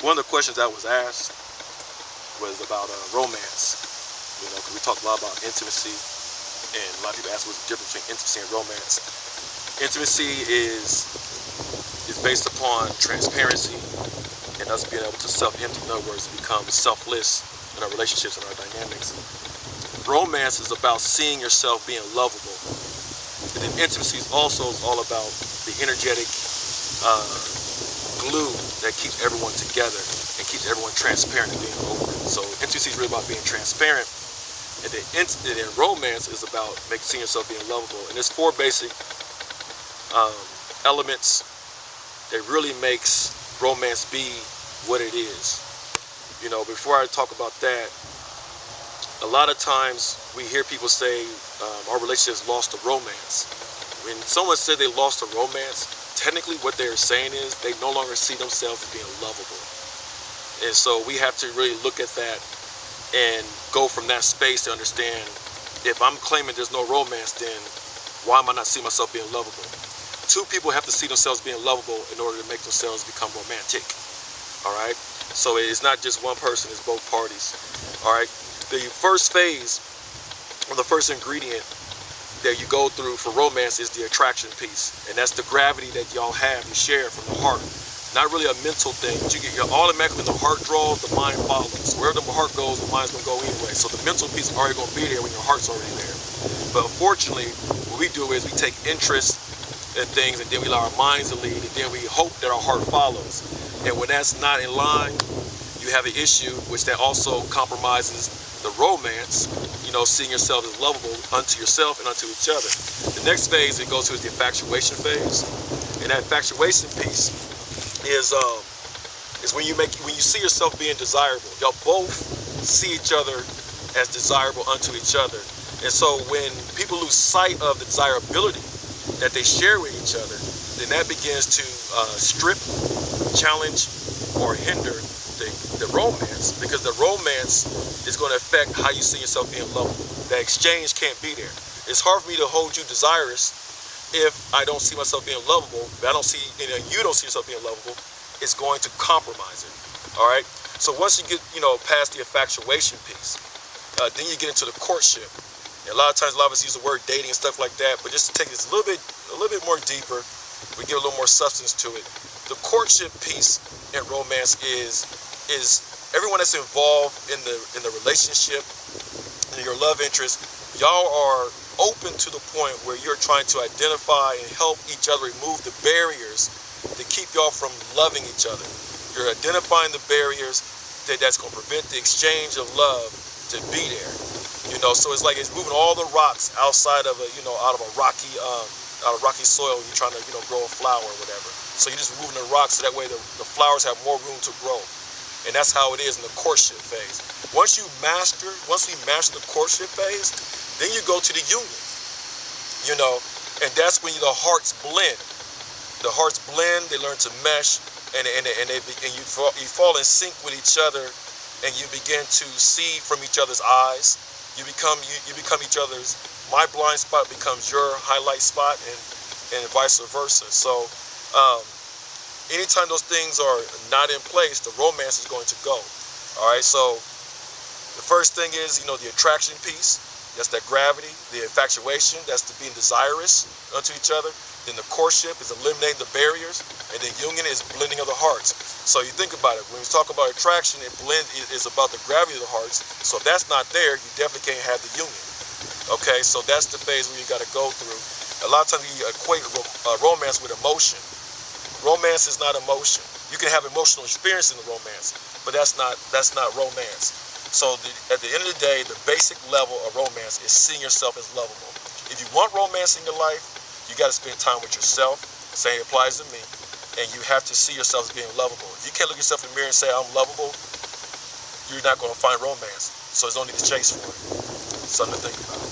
One of the questions that was asked was about romance. You know, because we talked a lot about intimacy, and a lot of people ask what's the difference between intimacy and romance. Intimacy is based upon transparency and us being able to self-empty. In other words, become selfless in our relationships and our dynamics. Romance is about seeing yourself being lovable. And then intimacy is also all about the energetic glue that keeps everyone together and keeps everyone transparent and being open. So intimacy is really about being transparent. And then romance is about seeing yourself being lovable. And there's four basic elements that really makes romance be what it is. You know, before I talk about that, a lot of times we hear people say our relationship has lost the romance. When someone said they lost the romance, technically what they're saying is they no longer see themselves as being lovable. And so we have to really look at that and go from that space to understand, if I'm claiming there's no romance, then why am I not seeing myself being lovable? Two people have to see themselves being lovable in order to make themselves become romantic. All right? So it's not just one person, it's both parties. All right? The first phase, or the first ingredient that you go through for romance is the attraction piece. And that's the gravity that y'all have, you share from the heart. Not really a mental thing, but you're automatically, when the heart draws, the mind follows. Wherever the heart goes, the mind's gonna go anyway. So the mental piece is already gonna be there when your heart's already there. But unfortunately, what we do is we take interest in things, and then we allow our minds to lead, and then we hope that our heart follows. And when that's not in line, you have an issue, which that also compromises the romance, you know, seeing yourself as lovable unto yourself and unto each other. The next phase it goes to is the infatuation phase. And that infatuation piece is when you see yourself being desirable. Y'all both see each other as desirable unto each other. And so when people lose sight of the desirability that they share with each other, then that begins to strip, challenge, or hinder the romance, because the romance is going to affect how you see yourself being lovable. That exchange can't be there. It's hard for me to hold you desirous if I don't see myself being lovable. But I don't see, you don't see yourself being lovable. It's going to compromise it. All right. So once you get, past the infatuation piece, then you get into the courtship. And a lot of times, a lot of us use the word dating and stuff like that. But just to take this a little bit more deeper, we get a little more substance to it. The courtship piece in romance is everyone that's involved in the relationship, and your love interest, y'all are open to the point where you're trying to identify and help each other remove the barriers that keep y'all from loving each other. You're identifying the barriers that's going to prevent the exchange of love to be there. So it's like it's moving all the rocks outside of out of rocky soil. You're trying to grow a flower or whatever. So you're just moving the rocks so that way the flowers have more room to grow. And that's how it is in the courtship phase. Once we master the courtship phase, then you go to the union. And that's when the hearts blend. The hearts blend. They learn to mesh, and you fall in sync with each other, and you begin to see from each other's eyes. You become each other's. My blind spot becomes your highlight spot, and vice versa. So anytime those things are not in place, the romance is going to go. All right. So the first thing is the attraction piece. That's that gravity. The infatuation. That's the being desirous unto each other. Then the courtship is eliminating the barriers, and then union is blending of the hearts. So you think about it. When we talk about attraction, it is about the gravity of the hearts. So if that's not there, you definitely can't have the union. Okay, so that's the phase where you got to go through. A lot of times you equate romance with emotion. Romance is not emotion. You can have emotional experience in the romance, but that's not romance. So at the end of the day, the basic level of romance is seeing yourself as lovable. If you want romance in your life, you got to spend time with yourself. Same applies to me. And you have to see yourself as being lovable. If you can't look yourself in the mirror and say, I'm lovable, you're not going to find romance. So there's no need to chase for it. Something to think about.